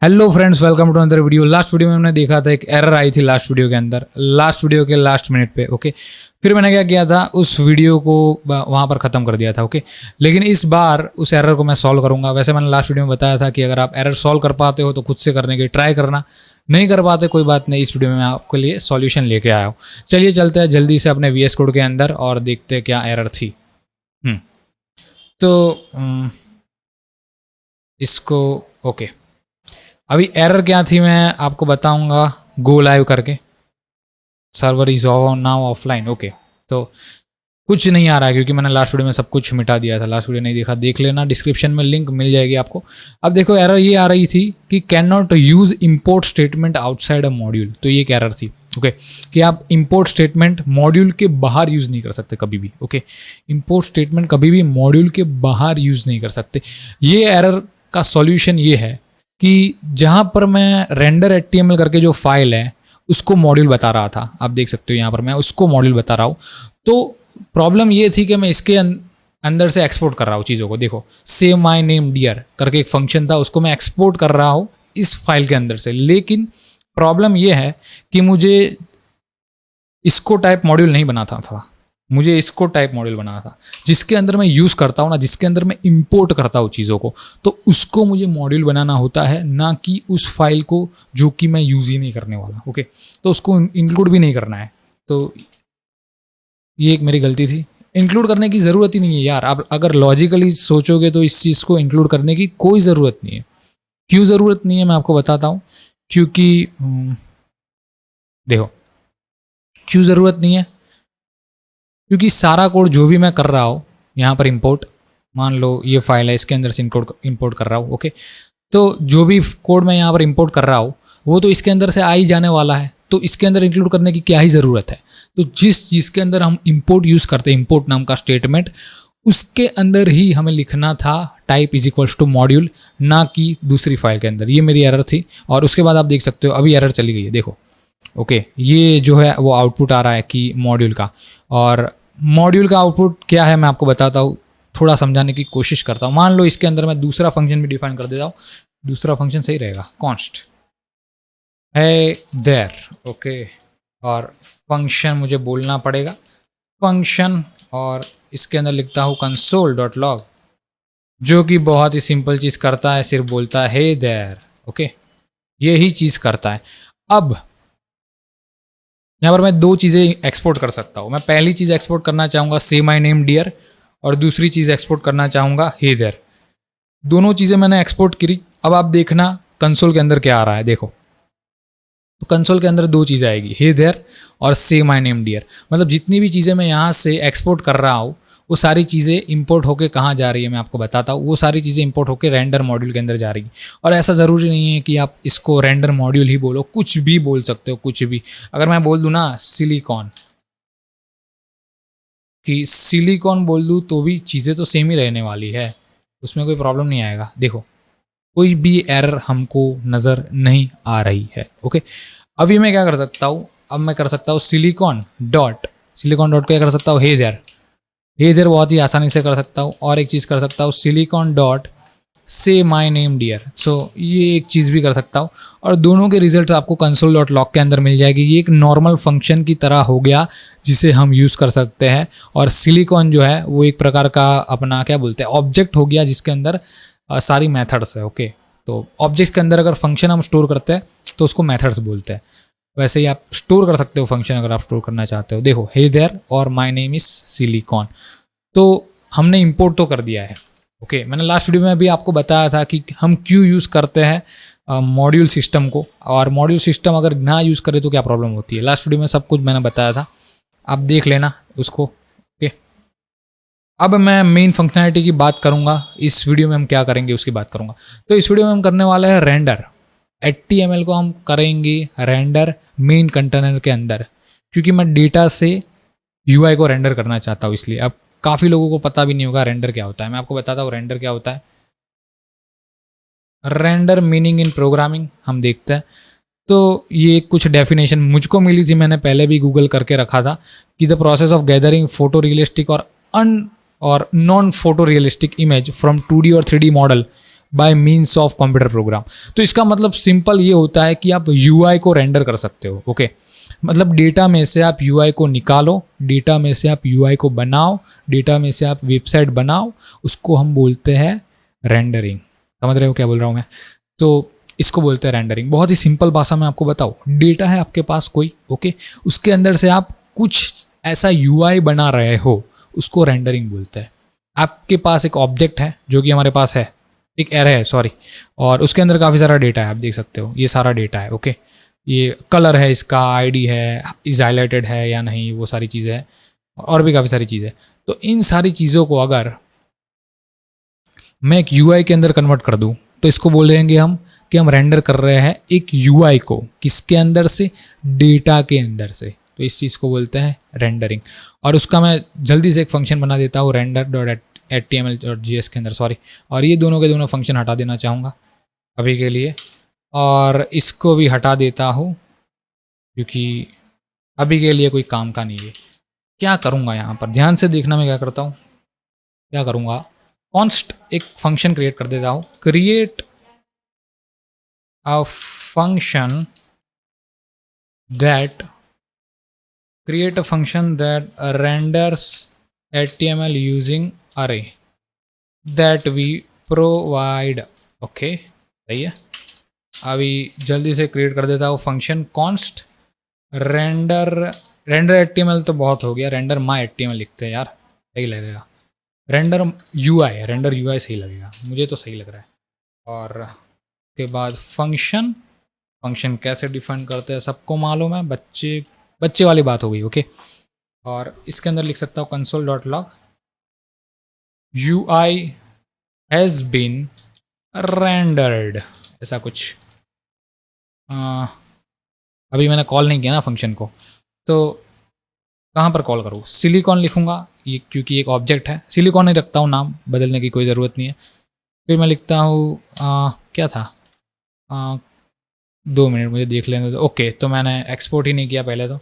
Hello friends, welcome to another video. Last video में हमने देखा था एक एरर आई थी लास्ट वीडियो के अंदर, लास्ट वीडियो के लास्ट मिनट पे। ओके, फिर मैंने क्या किया था, उस वीडियो को वहाँ पर ख़त्म कर दिया था। ओके, लेकिन इस बार उस एरर को मैं सॉल्व करूँगा। वैसे मैंने लास्ट वीडियो में बताया था कि अगर आप एरर सॉल्व कर पाते हो तो खुद से करने की ट्राई करना, नहीं कर पाते कोई बात नहीं, इस वीडियो में मैं आपके लिए सॉल्यूशन लेके आया हूँ। चलिए चलते हैं जल्दी से अपने VS कोड के अंदर और देखते हैं क्या एरर थी। तो इसको ओके, अभी एरर क्या थी मैं आपको बताऊंगा गो लाइव करके। Server is now offline. Okay, तो कुछ नहीं आ रहा है क्योंकि मैंने लास्ट वीडियो में सब कुछ मिटा दिया था। लास्ट वीडियो नहीं देखा, देख लेना, डिस्क्रिप्शन में लिंक मिल जाएगी आपको। अब देखो एरर ये आ रही थी कि can not use import statement outside a module. तो ये एक एरर थी। ओके, कि आप इम्पोर्ट स्टेटमेंट मॉड्यूल के बाहर यूज़ नहीं कर सकते कभी भी। ओके, इम्पोर्ट स्टेटमेंट कभी भी मॉड्यूल के बाहर यूज़ नहीं कर सकते। ये एरर का सॉल्यूशन ये है कि जहाँ पर मैं रेंडर HTML करके जो फाइल है उसको मॉड्यूल बता रहा था, आप देख सकते हो यहाँ पर मैं उसको मॉड्यूल बता रहा हूँ। तो प्रॉब्लम ये थी कि मैं इसके अंदर से एक्सपोर्ट कर रहा हूँ चीज़ों को। देखो, सेव माई नेम डियर करके एक फंक्शन था, उसको मैं एक्सपोर्ट कर रहा हूँ इस फाइल के अंदर से। लेकिन प्रॉब्लम ये है कि मुझे इसको टाइप मॉड्यूल नहीं बनाता था, मुझे इसको टाइप मॉड्यूल बनाना था। जिसके अंदर मैं यूज़ करता हूँ ना, जिसके अंदर मैं इंपोर्ट करता हूँ चीज़ों को, तो उसको मुझे मॉड्यूल बनाना होता है, ना कि उस फाइल को जो कि मैं यूज़ ही नहीं करने वाला। ओके, तो उसको इंक्लूड भी नहीं करना है। तो ये एक मेरी गलती थी। इंक्लूड करने की ज़रूरत ही नहीं है यार। आप अगर लॉजिकली सोचोगे तो इस चीज़ को इंक्लूड करने की कोई ज़रूरत नहीं है। क्यों ज़रूरत नहीं है मैं आपको बताता हूँ। क्योंकि देखो, क्यों ज़रूरत नहीं है, क्योंकि सारा कोड जो भी मैं कर रहा हूँ यहाँ पर इंपोर्ट, मान लो ये फाइल है, इसके अंदर से इंपोर्ट कर रहा हूँ। ओके, तो जो भी कोड मैं यहाँ पर इंपोर्ट कर रहा हूँ वो तो इसके अंदर से आ ही जाने वाला है, तो इसके अंदर इंक्लूड करने की क्या ही ज़रूरत है। तो जिस चीज़ के अंदर हम इंपोर्ट यूज़ करते हैं, इंपोर्ट नाम का स्टेटमेंट, उसके अंदर ही हमें लिखना था type is equals to module, ना कि दूसरी फाइल के अंदर। ये मेरी एरर थी। और उसके बाद आप देख सकते हो अभी एरर चली गई है, देखो। ओके, ये जो है वो आउटपुट आ रहा है कि मॉड्यूल का, और मॉड्यूल का आउटपुट क्या है मैं आपको बताता हूँ, थोड़ा समझाने की कोशिश करता हूँ। मान लो इसके अंदर मैं दूसरा फंक्शन भी डिफाइन कर देता हूँ। दूसरा फंक्शन सही रहेगा, कॉन्स्ट है देयर। ओके, और फंक्शन मुझे बोलना पड़ेगा फंक्शन, और इसके अंदर लिखता हूँ console.log, जो कि बहुत ही सिंपल चीज़ करता है, सिर्फ बोलता है हे देयर। ओके, यही चीज़ करता है। अब यहाँ पर मैं दो चीज़ें एक्सपोर्ट कर सकता हूँ। मैं पहली चीज़ एक्सपोर्ट करना चाहूँगा से माई नेम डियर, और दूसरी चीज़ एक्सपोर्ट करना चाहूँगा हे देयर। दोनों चीज़ें मैंने एक्सपोर्ट करी। अब आप देखना कंसोल के अंदर क्या आ रहा है। देखो, तो कंसोल के अंदर दो चीज़ें आएगी, हे देयर और से माई नेम डियर। मतलब जितनी भी चीज़ें मैं यहाँ से एक्सपोर्ट कर रहा हूँ वो सारी चीज़ें इंपोर्ट होके कहाँ जा रही है मैं आपको बताता हूँ। वो सारी चीज़ें इंपोर्ट होके रेंडर मॉड्यूल के अंदर जा रही है। और ऐसा ज़रूरी नहीं है कि आप इसको रेंडर मॉड्यूल ही बोलो, कुछ भी बोल सकते हो, कुछ भी। अगर मैं बोल दूँ ना सिलिकॉन, कि सिलिकॉन बोल दूँ तो भी चीज़ें तो सेम ही रहने वाली है, उसमें कोई प्रॉब्लम नहीं आएगा। देखो, कोई भी एरर हमको नज़र नहीं आ रही है। ओके, अभी मैं क्या कर सकता हूँ, अब मैं कर सकता हूँ सिलिकॉन डॉट क्या कर सकता हूँ, हे देयर बहुत ही आसानी से कर सकता हूँ। और एक चीज़ कर सकता हूँ सिलिकॉन डॉट से माई नेम डियर। सो ये एक चीज़ भी कर सकता हूँ, और दोनों के रिजल्ट आपको console.log के अंदर मिल जाएगी। ये एक नॉर्मल फंक्शन की तरह हो गया जिसे हम यूज़ कर सकते हैं। और सिलिकॉन जो है वो एक प्रकार का अपना क्या बोलते हैं, ऑब्जेक्ट हो गया जिसके अंदर सारी मेथड्स है। ओके, तो ऑब्जेक्ट के अंदर अगर फंक्शन हम स्टोर करते हैं तो उसको मेथड्स बोलते हैं। वैसे ही आप स्टोर कर सकते हो फंक्शन अगर आप स्टोर करना चाहते हो। देखो, हे देयर और माई नेम इज सिलिकॉन, तो हमने इंपोर्ट तो कर दिया है। ओके, मैंने लास्ट वीडियो में भी आपको बताया था कि हम क्यों यूज़ करते हैं मॉड्यूल सिस्टम को, और मॉड्यूल सिस्टम अगर ना यूज़ करें तो क्या प्रॉब्लम होती है। लास्ट वीडियो में सब कुछ मैंने बताया था, आप देख लेना उसको। ओके, अब मैं मेन फंक्शनैलिटी की बात करूंगा। इस वीडियो में हम क्या करेंगे उसकी बात करूंगा। तो इस वीडियो में हम करने वाले हैं रेंडर। HTML को हम करेंगे रेंडर मेन कंटेनर के अंदर, क्योंकि मैं डेटा से UI को रेंडर करना चाहता हूँ। इसलिए अब काफ़ी लोगों को पता भी नहीं होगा रेंडर क्या होता है। मैं आपको बताता हूँ रेंडर क्या होता है। रेंडर मीनिंग इन प्रोग्रामिंग हम देखते हैं। तो ये कुछ डेफिनेशन मुझको मिली थी, मैंने पहले भी गूगल करके रखा था, कि the process of gathering photo realistic और non photo realistic image from 2D और 3D model by means of computer program. तो इसका मतलब सिंपल ये होता है कि आप यूआई को रेंडर कर सकते हो। ओके मतलब डेटा में से आप यूआई को निकालो, डेटा में से आप यूआई को बनाओ, डेटा में से आप वेबसाइट बनाओ, उसको हम बोलते हैं रेंडरिंग। समझ रहे हो क्या बोल रहा हूँ मैं? तो इसको बोलते हैं रेंडरिंग। बहुत ही सिंपल भाषा में आपको बताओ, डेटा है आपके पास कोई, ओके, उसके अंदर से आप कुछ ऐसा यूआई बना रहे हो, उसको रेंडरिंग बोलते हैं। आपके पास एक ऑब्जेक्ट है जो कि हमारे पास है, एक एरे है सॉरी, और उसके अंदर काफ़ी सारा डेटा है, आप देख सकते हो ये सारा डेटा है। ओके ये कलर है, इसका आईडी है, इज हाईलाइटेड है या नहीं, वो सारी चीज़ें हैं, और भी काफ़ी सारी चीज़ें। तो इन सारी चीज़ों को अगर मैं एक यूआई के अंदर कन्वर्ट कर दूं तो इसको बोलेंगे हम कि हम रेंडर कर रहे हैं एक यूआई को, किसके अंदर से, डेटा के अंदर से। तो इस चीज़ को बोलते हैं रेंडरिंग। और उसका मैं जल्दी से एक फंक्शन बना देता हूँ render.html.js के अंदर, सॉरी, और ये दोनों के दोनों फंक्शन हटा देना चाहूँगा अभी के लिए, और इसको भी हटा देता हूँ क्योंकि अभी के लिए कोई काम का नहीं है। क्या करूँगा यहाँ पर, ध्यान से देखना मैं क्या करता हूँ, क्या करूँगा, कॉन्स्ट एक फंक्शन क्रिएट कर देता हूँ, create a function that renders HTML using array that we provide। Okay सही है। अभी जल्दी से क्रिएट कर देता हूँ फंक्शन कॉन्स्ट रेंडर HTML तो बहुत हो गया, रेंडर माई HTML लिखते हैं यार, सही लगेगा। रेंडर यूआई सही लगेगा, मुझे तो सही लग रहा है। और के बाद फंक्शन कैसे डिफाइन करते हैं सबको मालूम है, बच्चे वाली बात हो गई। ओके और इसके अंदर लिख सकता हूँ console.log UI has been rendered, ऐसा कुछ। अभी मैंने कॉल नहीं किया ना फंक्शन को, तो कहाँ पर कॉल करूँ, सिलिकॉन लिखूँगा ये, क्योंकि एक ऑब्जेक्ट है, सिलिकॉन ही रखता हूँ, नाम बदलने की कोई ज़रूरत नहीं है। फिर मैं लिखता हूँ क्या था, 2 मिनट मुझे देख लेने दो। ओके तो मैंने एक्सपोर्ट ही नहीं किया, पहले तो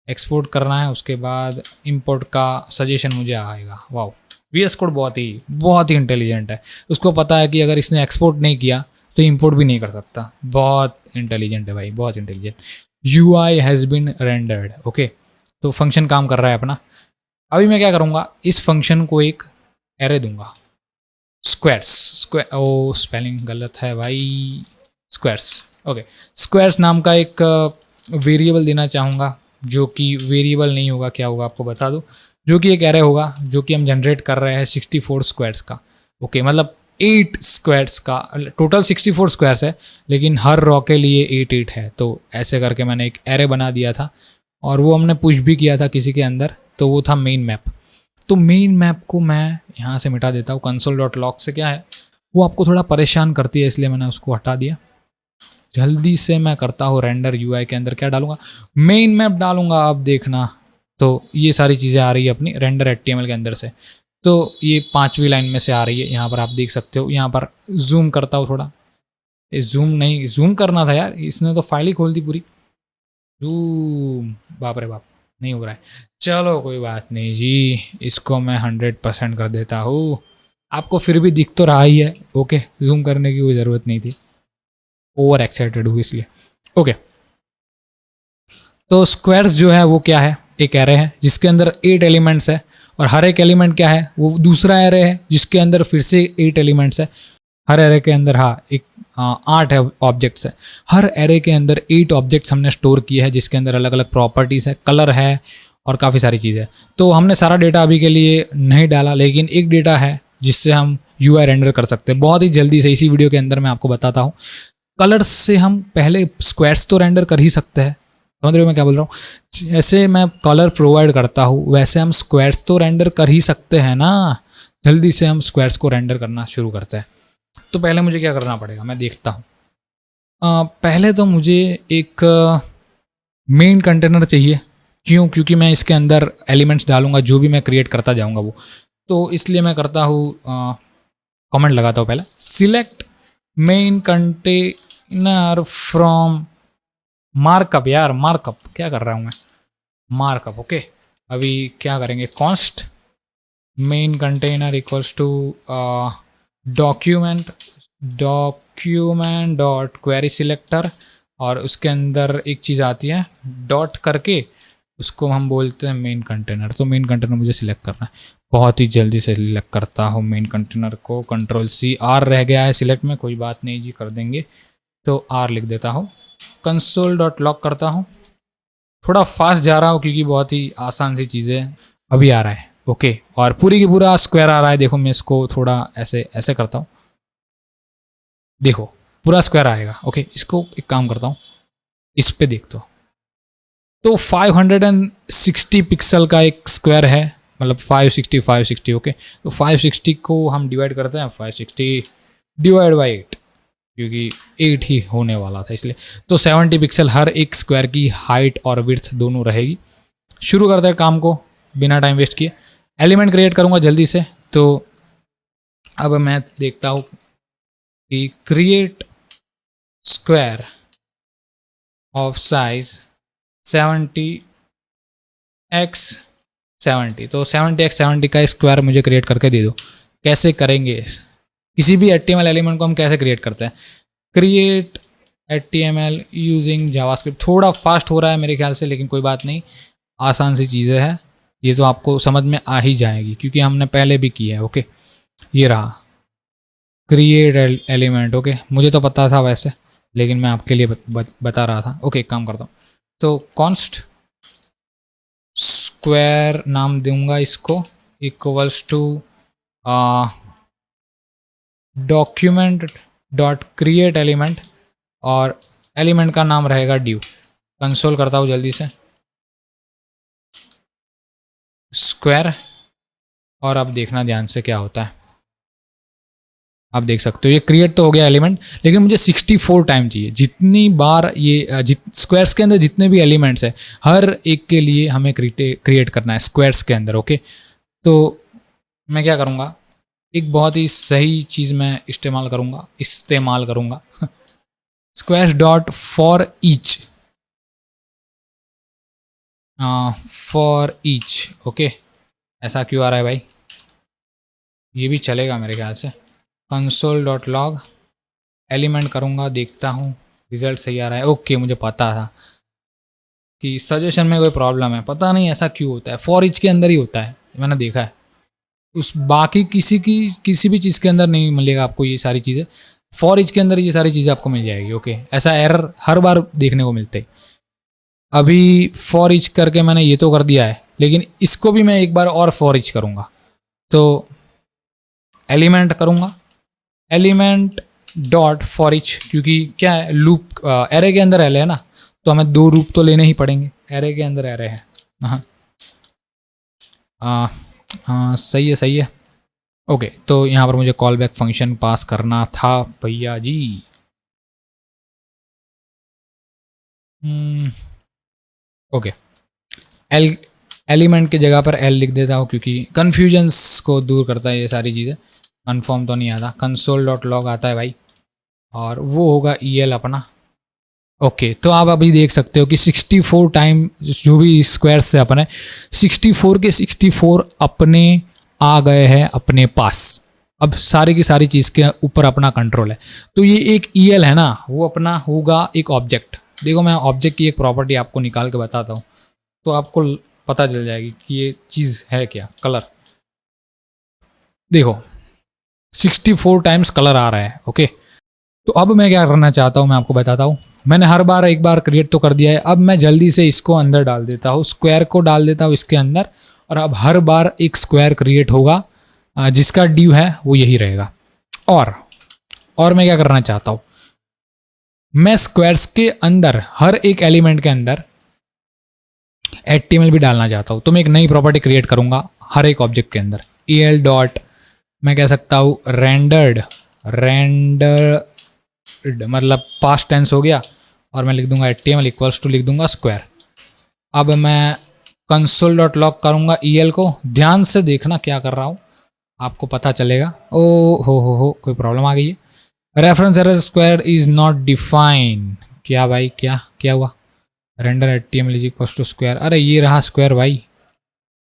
एक्सपोर्ट करना है, उसके बाद इंपोर्ट का सजेशन मुझे आएगा। वाह VS कोड बहुत ही इंटेलिजेंट है, उसको पता है कि अगर इसने एक्सपोर्ट नहीं किया तो इंपोर्ट भी नहीं कर सकता। बहुत इंटेलिजेंट है भाई, बहुत intelligent. UI has been rendered. Okay तो फंक्शन काम कर रहा है अपना। अभी मैं क्या करूँगा, इस फंक्शन को एक एरे दूंगा, ओ स्पेलिंग गलत है भाई, स्क्वायर्स। ओके स्क्वायर्स नाम का एक वेरिएबल देना चाहूँगा, जो कि वेरिएबल नहीं होगा, क्या होगा आपको बता दूँ, जो कि एक एरे होगा जो कि हम जनरेट कर रहे हैं 64 स्क्वायर्स का। ओके मतलब 8 स्क्वायर्स का, टोटल 64 स्क्वायर्स है, लेकिन हर रॉ के लिए 8 है। तो ऐसे करके मैंने एक एरे बना दिया था और वो हमने पुश भी किया था किसी के अंदर, तो वो था मेन मैप। तो मेन मैप को मैं यहाँ से मिटा देता हूँ, console.log से क्या है वो आपको थोड़ा परेशान करती है, इसलिए मैंने उसको हटा दिया। जल्दी से मैं करता हूँ रेंडर UI के अंदर क्या डालूंगा, मेन मैप डालूंगा। आप देखना तो ये सारी चीज़ें आ रही है अपनी रेंडर HTML के अंदर से, तो ये 5वीं लाइन में से आ रही है, यहाँ पर आप देख सकते हो। यहाँ पर जूम करता हूँ थोड़ा, ये जूम करना था यार, इसने तो फाइल ही खोल दी पूरी। जूम, बाप रे बाप, नहीं हो रहा है। चलो कोई बात नहीं जी, इसको मैं 100% कर देता हूँ। आपको फिर भी दिख तो रहा ही है। ओके जूम करने की कोई ज़रूरत नहीं थी, ओवर एक्साइटेड हूँ इसलिए। ओके तो स्क्वायर्स जो है वो क्या है, एक एरे है जिसके अंदर 8 एलिमेंट्स है, और हर एक एलिमेंट क्या है, वो दूसरा एरे है जिसके अंदर फिर से 8 एलिमेंट्स है। हर एरे के अंदर एक 8 ऑब्जेक्ट्स है। हर एरे के अंदर 8 ऑब्जेक्ट्स हमने स्टोर किए हैं, जिसके अंदर अलग अलग प्रॉपर्टीज़ है, कलर है और काफ़ी सारी चीज़ें। तो हमने सारा डेटा अभी के लिए नहीं डाला, लेकिन एक डेटा है जिससे हम UI रेंडर कर सकते हैं बहुत ही जल्दी से। इसी वीडियो के अंदर मैं आपको बताता हूँ। कलर्स से हम पहले स्क्वायर्स तो रेंडर कर ही सकते हैं, समझ रहे हो मैं क्या बोल रहा हूँ। जैसे मैं कलर प्रोवाइड करता हूँ वैसे हम स्क्वायर्स तो रेंडर कर ही सकते हैं ना। जल्दी से हम स्क्वायर्स को रेंडर करना शुरू करते हैं। तो पहले मुझे क्या करना पड़ेगा, मैं देखता हूँ। पहले तो मुझे एक मेन कंटेनर चाहिए, क्योंकि मैं इसके अंदर एलिमेंट्स डालूंगा, जो भी मैं क्रिएट करता जाऊंगा वो। तो इसलिए मैं करता हूँ, कमेंट लगाता हूँ पहले, select main container from markup. यार मार्कअप क्या कर रहा हूँ मैं, मार्कअप। ओके अभी क्या करेंगे, const main container equals to document document dot query selector, और उसके अंदर एक चीज़ आती है डॉट करके, उसको हम बोलते हैं मेन कंटेनर। तो मेन कंटेनर मुझे सिलेक्ट करना है, बहुत ही जल्दी से सिलेक्ट करता हूँ मेन कंटेनर को। कंट्रोल-C, आर रह गया है सिलेक्ट में, कोई बात नहीं जी, कर देंगे। तो आर लिख देता हूँ, कंसोल डॉट लॉग करता हूँ। थोड़ा फास्ट जा रहा हूँ क्योंकि बहुत ही आसान सी चीज़ें हैं। अभी आ रहा है, ओके, और पूरी की पूरा स्क्वायर आ रहा है। देखो मैं इसको थोड़ा ऐसे ऐसे करता हूँ, देखो पूरा स्क्वायर आएगा। ओके, इसको एक काम करता हूँ, इस पे देखते हो तो 560 पिक्सल का एक स्क्वायर है, मतलब 560। ओके, तो 560 को हम डिवाइड करते हैं, 560 डिवाइड बाई 8, क्योंकि 8 ही होने वाला था इसलिए। तो 70 पिक्सल हर एक स्क्वायर की हाइट और विड्थ दोनों रहेगी। शुरू करते हैं काम को बिना टाइम वेस्ट किए। एलिमेंट क्रिएट करूँगा जल्दी से। तो अब मैं देखता हूँ कि create square of size 70x70, तो 70x70 का स्क्वायर मुझे क्रिएट करके दे दो। कैसे करेंगे, किसी भी HTML एलिमेंट को हम कैसे क्रिएट करते हैं? Create HTML using JavaScript. थोड़ा फास्ट हो रहा है मेरे ख्याल से, लेकिन कोई बात नहीं, आसान सी चीज़ें हैं, ये तो आपको समझ में आ ही जाएगी क्योंकि हमने पहले भी किया है। ओके, ये रहा क्रिएट एलिमेंट। ओके, मुझे तो पता था वैसे, लेकिन मैं आपके लिए बता रहा था। ओके, एक काम करता हूँ, तो कॉन्स्ट स्क्वायर नाम दूंगा इसको, equals to document dot create element, और एलिमेंट का नाम रहेगा ड्यू। कंसोल करता हूँ जल्दी से, स्क्वायर, और अब देखना ध्यान से क्या होता है। आप देख सकते हो ये क्रिएट तो हो गया एलिमेंट, लेकिन मुझे 64 टाइम चाहिए। जितनी बार ये स्क्वायर्स के अंदर जितने भी एलिमेंट्स है, हर एक के लिए हमें क्रिएट करना है स्क्वायर्स के अंदर। ओके, तो मैं क्या करूँगा, एक बहुत ही सही चीज़ मैं इस्तेमाल करूँगा squares dot for each, for each. Okay, ऐसा क्यों आ रहा है भाई, ये भी चलेगा मेरे ख्याल से। कंसोल डॉट लॉग एलिमेंट करूँगा, देखता हूँ रिजल्ट सही आ रहा है। ओके, मुझे पता था कि सजेशन में कोई प्रॉब्लम है, पता नहीं ऐसा क्यों होता है। फॉर ईच के अंदर ही होता है, मैंने देखा है, उस बाकी किसी भी चीज़ के अंदर नहीं मिलेगा आपको ये सारी चीज़ें। फॉर ईच के अंदर ये सारी चीज़ें आपको मिल जाएगी। ओके, ऐसा एरर हर बार देखने को मिलते है। अभी फॉर ईच करके मैंने ये तो कर दिया है, लेकिन इसको भी मैं एक बार और फॉर ईच करूँगा। तो एलिमेंट करूँगा, एलिमेंट डॉट फॉर ईच, क्योंकि क्या है, लूप एरे के अंदर एरे है ना, तो हमें 2 लूप तो लेने ही पड़ेंगे। एरे के अंदर एरे है। हाँ, सही है। ओके, तो यहाँ पर मुझे कॉल बैक फंक्शन पास करना था भैया जी। ओके, एलिमेंट की जगह पर एल लिख देता हूँ क्योंकि कन्फ्यूजन्स को दूर करता है ये सारी चीज़ें। कन्फर्म तो नहीं आता, कंसोल डॉट लॉग आता है भाई, और वो होगा EL अपना। ओके, तो आप अभी देख सकते हो कि 64 टाइम जो भी स्क्वायर्स से अपने 64 के 64 अपने आ गए हैं अपने पास। अब सारी की सारी चीज़ के ऊपर अपना कंट्रोल है। तो ये एक EL है ना, वो अपना होगा एक ऑब्जेक्ट। देखो मैं ऑब्जेक्ट की एक प्रॉपर्टी आपको निकाल के बताता हूँ, तो आपको पता चल जाएगी कि ये चीज़ है क्या। कलर देखो 64 टाइम्स कलर आ रहा है। ओके, तो अब मैं क्या करना चाहता हूँ मैं आपको बताता हूँ। मैंने हर बार एक बार क्रिएट तो कर दिया है, अब मैं जल्दी से इसको अंदर डाल देता हूँ, स्क्वायर को डाल देता हूँ इसके अंदर, और अब हर बार एक स्क्वायर क्रिएट होगा जिसका ड्यू है वो यही रहेगा। और मैं क्या करना चाहता हूँ, मैं स्क्वायर्स के अंदर हर एक एलिमेंट के अंदर HTML भी डालना चाहता हूँ। तो मैं एक नई प्रॉपर्टी क्रिएट करूँगा हर एक ऑब्जेक्ट के अंदर। EL डॉट मैं कह सकता हूँ रेंडर्ड मतलब पास्ट टेंस हो गया, और मैं लिख दूंगा HTML इक्वल्स टू लिख दूंगा स्क्वायर। अब मैं कंसोल डॉट लॉग करूँगा EL को, ध्यान से देखना क्या कर रहा हूँ, आपको पता चलेगा। ओ हो कोई प्रॉब्लम आ गई है। Reference error square is not define. क्या भाई, क्या हुआ? Render HTML is equals to square. अरे ये रहा स्क्वायर भाई,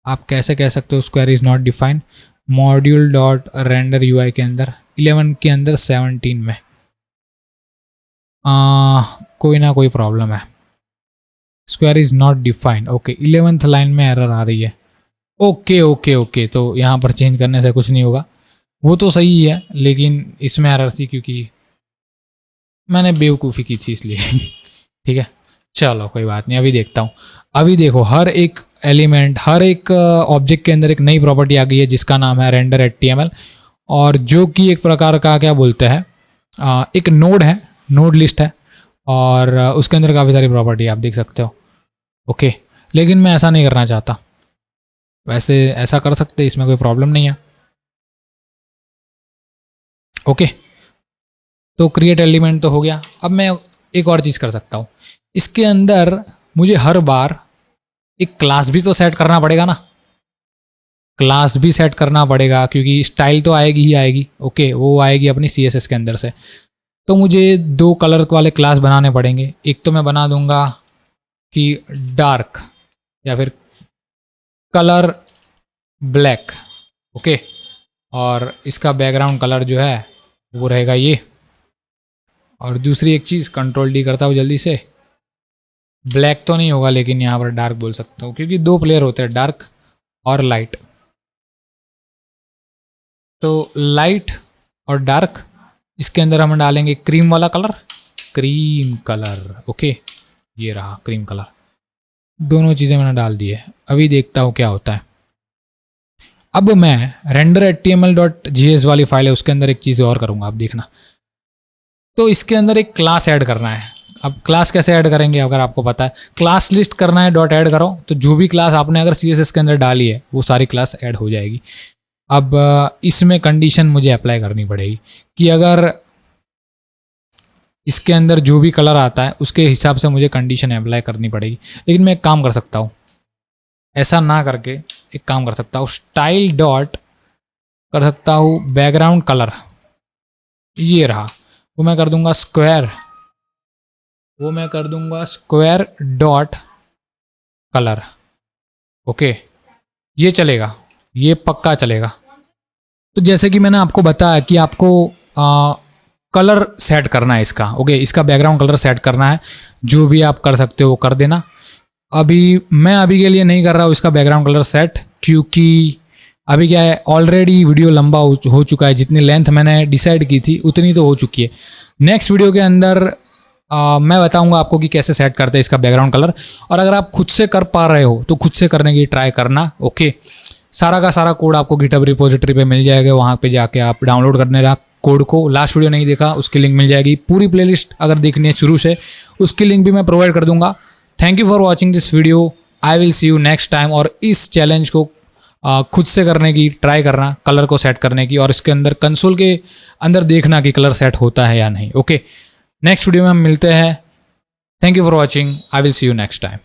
आप कैसे कह सकते हो square is not defined. Module dot render UI के अंदर 11 के अंदर 17 में कोई ना कोई प्रॉब्लम है। Square is not defined, okay 11th line में एरर आ रही है। ओके ओके ओके, तो यहाँ पर चेंज करने से कुछ नहीं होगा, वो तो सही है, लेकिन इसमें एरर थी क्योंकि मैंने बेवकूफ़ी की थी इसलिए ठीक है, चलो कोई बात नहीं। अभी देखता हूँ। अभी देखो, हर एक एलिमेंट, हर एक ऑब्जेक्ट के अंदर एक नई प्रॉपर्टी आ गई है जिसका नाम है रेंडर HTML, और जो कि एक प्रकार का क्या बोलते हैं, एक नोड है, नोड लिस्ट है, और उसके अंदर काफ़ी सारी प्रॉपर्टी आप देख सकते हो। ओके, लेकिन मैं ऐसा नहीं करना चाहता। वैसे ऐसा कर सकते, इसमें कोई प्रॉब्लम नहीं है। ओके, तो क्रिएट एलिमेंट तो हो गया। अब मैं एक और चीज़ कर सकता हूँ, इसके अंदर मुझे हर बार एक क्लास भी तो सेट करना पड़ेगा ना, क्लास भी सेट करना पड़ेगा क्योंकि स्टाइल तो आएगी ही आएगी। ओके, वो आएगी अपनी CSS के अंदर से। तो मुझे 2 कलर वाले क्लास बनाने पड़ेंगे। एक तो मैं बना दूंगा कि डार्क या फिर कलर ब्लैक, ओके, और इसका बैकग्राउंड कलर जो है वो रहेगा ये। और दूसरी एक चीज़, कंट्रोल D करता हूँ जल्दी से, ब्लैक तो नहीं होगा लेकिन यहाँ पर डार्क बोल सकता हूँ क्योंकि 2 प्लेयर होते हैं, डार्क और लाइट। तो लाइट और डार्क, इसके अंदर हम डालेंगे क्रीम वाला कलर, क्रीम कलर। ओके, ये रहा क्रीम कलर। दोनों चीज़ें मैंने डाल दी है। अभी देखता हूँ क्या होता है। अब मैं render.html.js वाली फाइल है उसके अंदर एक चीज़ और करूँगा, आप देखना। तो इसके अंदर एक क्लास ऐड करना है। अब क्लास कैसे ऐड करेंगे, अगर आपको पता है, क्लास लिस्ट करना है, डॉट ऐड करो, तो जो भी क्लास आपने अगर CSS के अंदर डाली है वो सारी क्लास ऐड हो जाएगी। अब इसमें कंडीशन मुझे अप्लाई करनी पड़ेगी कि अगर इसके अंदर जो भी कलर आता है उसके हिसाब से मुझे कंडीशन अप्लाई करनी पड़ेगी। लेकिन मैं एक काम कर सकता हूँ, ऐसा ना करके एक काम कर सकता हूँ, स्टाइल डॉट कर सकता हूँ बैकग्राउंड कलर, ये रहा, वो मैं कर दूंगा स्क्वायर, वो मैं कर दूंगा स्क्वायर डॉट कलर। ओके, ये चलेगा, ये पक्का चलेगा। तो जैसे कि मैंने आपको बताया कि आपको कलर सेट करना है इसका। ओके, इसका बैकग्राउंड कलर सेट करना है, जो भी आप कर सकते हो वो कर देना। मैं अभी के लिए नहीं कर रहा हूँ इसका बैकग्राउंड कलर सेट, क्योंकि अभी क्या है, ऑलरेडी वीडियो लंबा हो चुका है, जितनी लेंथ मैंने डिसाइड की थी उतनी तो हो चुकी है। नेक्स्ट वीडियो के अंदर मैं बताऊंगा आपको कि कैसे सेट करते हैं इसका बैकग्राउंड कलर, और अगर आप खुद से कर पा रहे हो तो खुद से करने की ट्राई करना। ओके, सारा का सारा कोड आपको गिटहब रिपोजिटरी पे मिल जाएगा, वहाँ पे जाके आप डाउनलोड करने रहा कोड को। लास्ट वीडियो नहीं देखा उसकी लिंक मिल जाएगी, पूरी प्लेलिस्ट अगर देखनी है शुरू से उसकी लिंक भी मैं प्रोवाइड कर दूंगा। Thank you for watching this video, I will see you next time. और इस चैलेंज को खुद से करने की ट्राई करना, कलर को सेट करने की, और इसके अंदर कंसोल के अंदर देखना कि कलर सेट होता है या नहीं। ओके, नेक्स्ट वीडियो में हम मिलते हैं। Thank you for watching, I will see you next time.